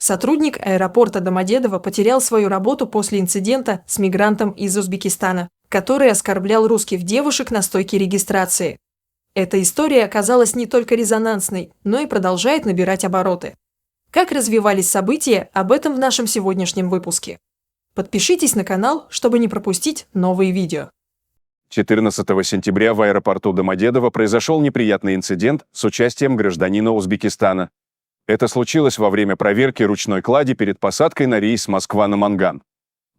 Сотрудник аэропорта Домодедово потерял свою работу после инцидента с мигрантом из Узбекистана, который оскорблял русских девушек на стойке регистрации. Эта история оказалась не только резонансной, но и продолжает набирать обороты. Как развивались события, об этом в нашем сегодняшнем выпуске. Подпишитесь на канал, чтобы не пропустить новые видео. 14 сентября в аэропорту Домодедово произошел неприятный инцидент с участием гражданина Узбекистана. Это случилось во время проверки ручной клади перед посадкой на рейс Москва на Манган.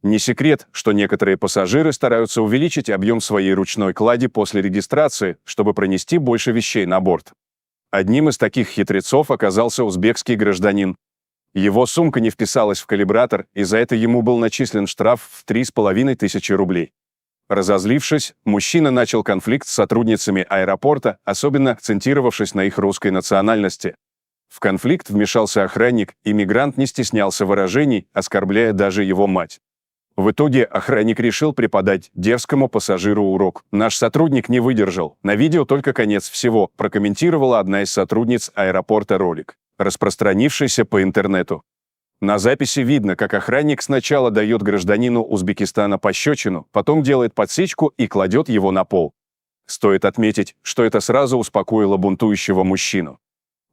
Не секрет, что некоторые пассажиры стараются увеличить объем своей ручной клади после регистрации, чтобы пронести больше вещей на борт. Одним из таких хитрецов оказался узбекский гражданин. Его сумка не вписалась в калибратор, и за это ему был начислен штраф в 3500 рублей. Разозлившись, мужчина начал конфликт с сотрудницами аэропорта, особенно акцентировавшись на их русской национальности. В конфликт вмешался охранник, и мигрант не стеснялся выражений, оскорбляя даже его мать. В итоге охранник решил преподать дерзкому пассажиру урок. «Наш сотрудник не выдержал. На видео только конец всего», прокомментировала одна из сотрудниц аэропорта ролик, распространившийся по интернету. На записи видно, как охранник сначала дает гражданину Узбекистана пощечину, потом делает подсечку и кладет его на пол. Стоит отметить, что это сразу успокоило бунтующего мужчину.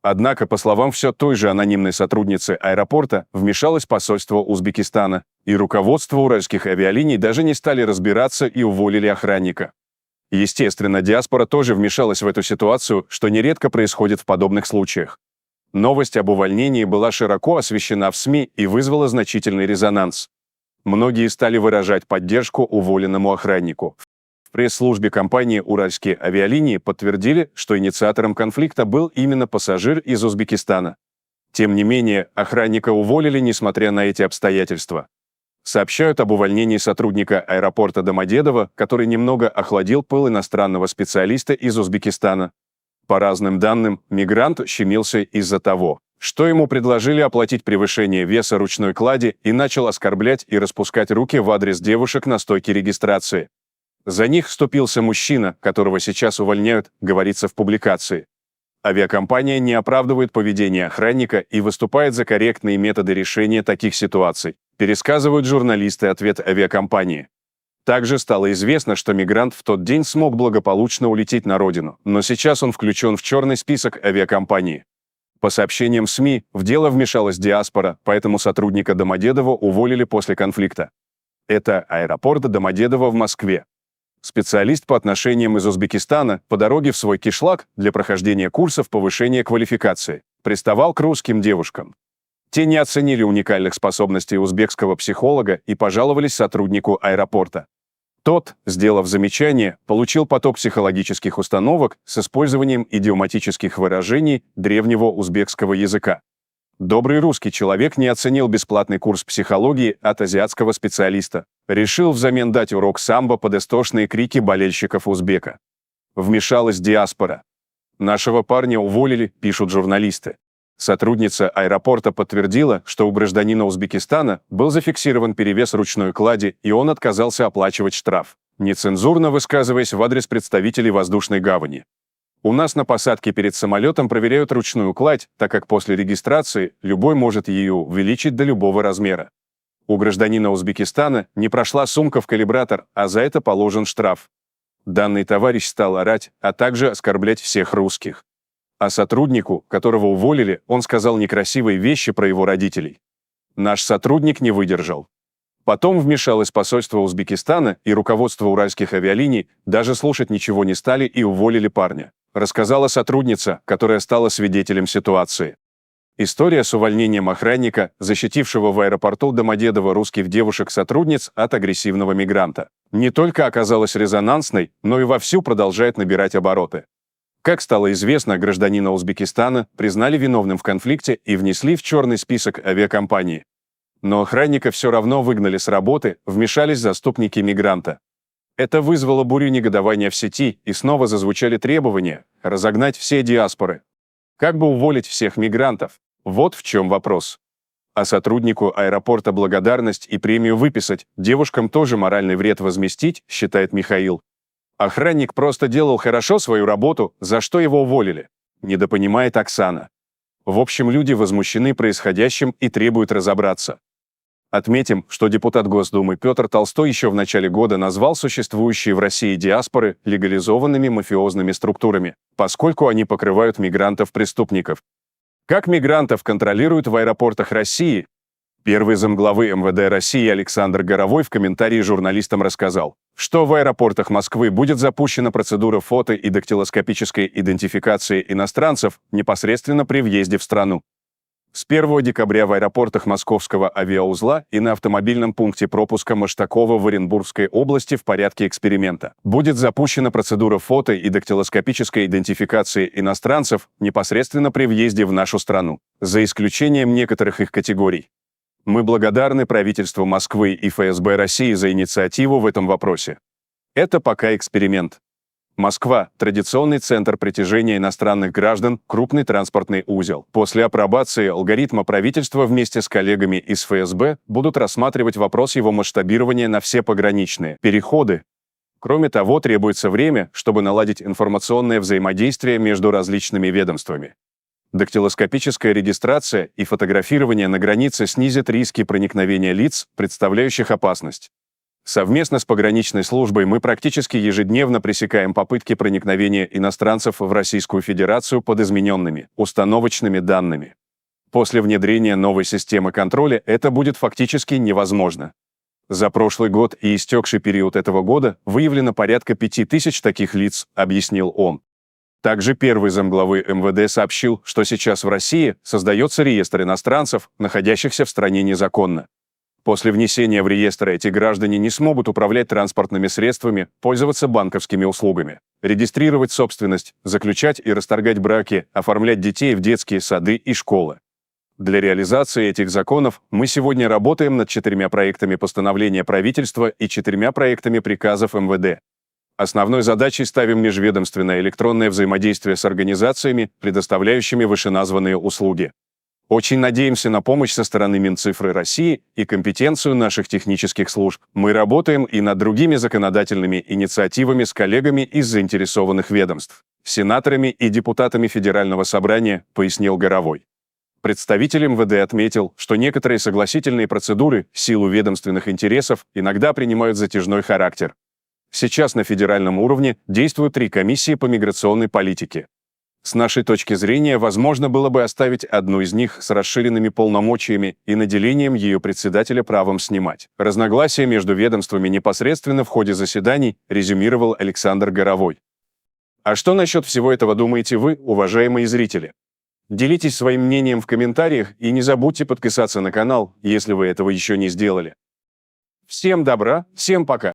Однако, по словам все той же анонимной сотрудницы аэропорта, вмешалось посольство Узбекистана, и руководство уральских авиалиний даже не стали разбираться и уволили охранника. Естественно, диаспора тоже вмешалась в эту ситуацию, что нередко происходит в подобных случаях. Новость об увольнении была широко освещена в СМИ и вызвала значительный резонанс. Многие стали выражать поддержку уволенному охраннику. В пресс-службе компании «Уральские авиалинии» подтвердили, что инициатором конфликта был именно пассажир из Узбекистана. Тем не менее, охранника уволили, несмотря на эти обстоятельства. Сообщают об увольнении сотрудника аэропорта Домодедово, который немного охладил пыл иностранного специалиста из Узбекистана. По разным данным, мигрант щемился из-за того, что ему предложили оплатить превышение веса ручной клади, и начал оскорблять и распускать руки в адрес девушек на стойке регистрации. За них вступился мужчина, которого сейчас увольняют, говорится в публикации. Авиакомпания не оправдывает поведение охранника и выступает за корректные методы решения таких ситуаций, пересказывают журналисты ответ авиакомпании. Также стало известно, что мигрант в тот день смог благополучно улететь на родину, но сейчас он включен в черный список авиакомпании. По сообщениям СМИ, в дело вмешалась диаспора, поэтому сотрудника Домодедово уволили после конфликта. Это аэропорт Домодедово в Москве. Специалист по отношениям из Узбекистана по дороге в свой кишлак для прохождения курсов повышения квалификации приставал к русским девушкам. Те не оценили уникальных способностей узбекского психолога и пожаловались сотруднику аэропорта. Тот, сделав замечание, получил поток психологических установок с использованием идиоматических выражений древнего узбекского языка. Добрый русский человек не оценил бесплатный курс психологии от азиатского специалиста. Решил взамен дать урок самбо под истошные крики болельщиков узбека. Вмешалась диаспора. Нашего парня уволили, пишут журналисты. Сотрудница аэропорта подтвердила, что у гражданина Узбекистана был зафиксирован перевес ручной клади, и он отказался оплачивать штраф, нецензурно высказываясь в адрес представителей воздушной гавани. У нас на посадке перед самолетом проверяют ручную кладь, так как после регистрации любой может ее увеличить до любого размера. У гражданина Узбекистана не прошла сумка в калибратор, а за это положен штраф. Данный товарищ стал орать, а также оскорблять всех русских. А сотруднику, которого уволили, он сказал некрасивые вещи про его родителей. Наш сотрудник не выдержал. Потом вмешалось посольство Узбекистана, и руководство уральских авиалиний даже слушать ничего не стали и уволили парня, рассказала сотрудница, которая стала свидетелем ситуации. История с увольнением охранника, защитившего в аэропорту Домодедово русских девушек-сотрудниц от агрессивного мигранта, не только оказалась резонансной, но и вовсю продолжает набирать обороты. Как стало известно, гражданина Узбекистана признали виновным в конфликте и внесли в черный список авиакомпании. Но охранника все равно выгнали с работы, вмешались заступники мигранта. Это вызвало бурю негодования в сети, и снова зазвучали требования разогнать все диаспоры. Как бы уволить всех мигрантов? Вот в чем вопрос. А сотруднику аэропорта благодарность и премию выписать, девушкам тоже моральный вред возместить, считает Михаил. Охранник просто делал хорошо свою работу, за что его уволили. Недопонимает Оксана. В общем, люди возмущены происходящим и требуют разобраться. Отметим, что депутат Госдумы Петр Толстой еще в начале года назвал существующие в России диаспоры легализованными мафиозными структурами, поскольку они покрывают мигрантов-преступников. Как мигрантов контролируют в аэропортах России? Первый замглавы МВД России Александр Горовой в комментарии журналистам рассказал, что в аэропортах Москвы будет запущена процедура фото- и дактилоскопической идентификации иностранцев непосредственно при въезде в страну. С 1 декабря в аэропортах Московского авиаузла и на автомобильном пункте пропуска Маштакова в Оренбургской области в порядке эксперимента будет запущена процедура фото- и дактилоскопической идентификации иностранцев непосредственно при въезде в нашу страну, за исключением некоторых их категорий. Мы благодарны правительству Москвы и ФСБ России за инициативу в этом вопросе. Это пока эксперимент. Москва – традиционный центр притяжения иностранных граждан, крупный транспортный узел. После апробации алгоритма правительства вместе с коллегами из ФСБ будут рассматривать вопрос его масштабирования на все пограничные переходы. Кроме того, требуется время, чтобы наладить информационное взаимодействие между различными ведомствами. Дактилоскопическая регистрация и фотографирование на границе снизят риски проникновения лиц, представляющих опасность. Совместно с пограничной службой мы практически ежедневно пресекаем попытки проникновения иностранцев в Российскую Федерацию под измененными установочными данными. После внедрения новой системы контроля это будет фактически невозможно. За прошлый год и истекший период этого года выявлено порядка 5000 таких лиц, объяснил он. Также первый замглавы МВД сообщил, что сейчас в России создается реестр иностранцев, находящихся в стране незаконно. После внесения в реестр эти граждане не смогут управлять транспортными средствами, пользоваться банковскими услугами, регистрировать собственность, заключать и расторгать браки, оформлять детей в детские сады и школы. Для реализации этих законов мы сегодня работаем над 4 проектами постановления правительства и 4 проектами приказов МВД. Основной задачей ставим межведомственное электронное взаимодействие с организациями, предоставляющими вышеназванные услуги. Очень надеемся на помощь со стороны Минцифры России и компетенцию наших технических служб. Мы работаем и над другими законодательными инициативами с коллегами из заинтересованных ведомств, сенаторами и депутатами Федерального собрания, пояснил Горовой. Представитель МВД отметил, что некоторые согласительные процедуры в силу ведомственных интересов иногда принимают затяжной характер. Сейчас на федеральном уровне действуют 3 комиссии по миграционной политике. С нашей точки зрения, возможно было бы оставить одну из них с расширенными полномочиями и наделением ее председателя правом снимать разногласия между ведомствами непосредственно в ходе заседаний, резюмировал Александр Горовой. А что насчет всего этого думаете вы, уважаемые зрители? Делитесь своим мнением в комментариях и не забудьте подписаться на канал, если вы этого еще не сделали. Всем добра, всем пока!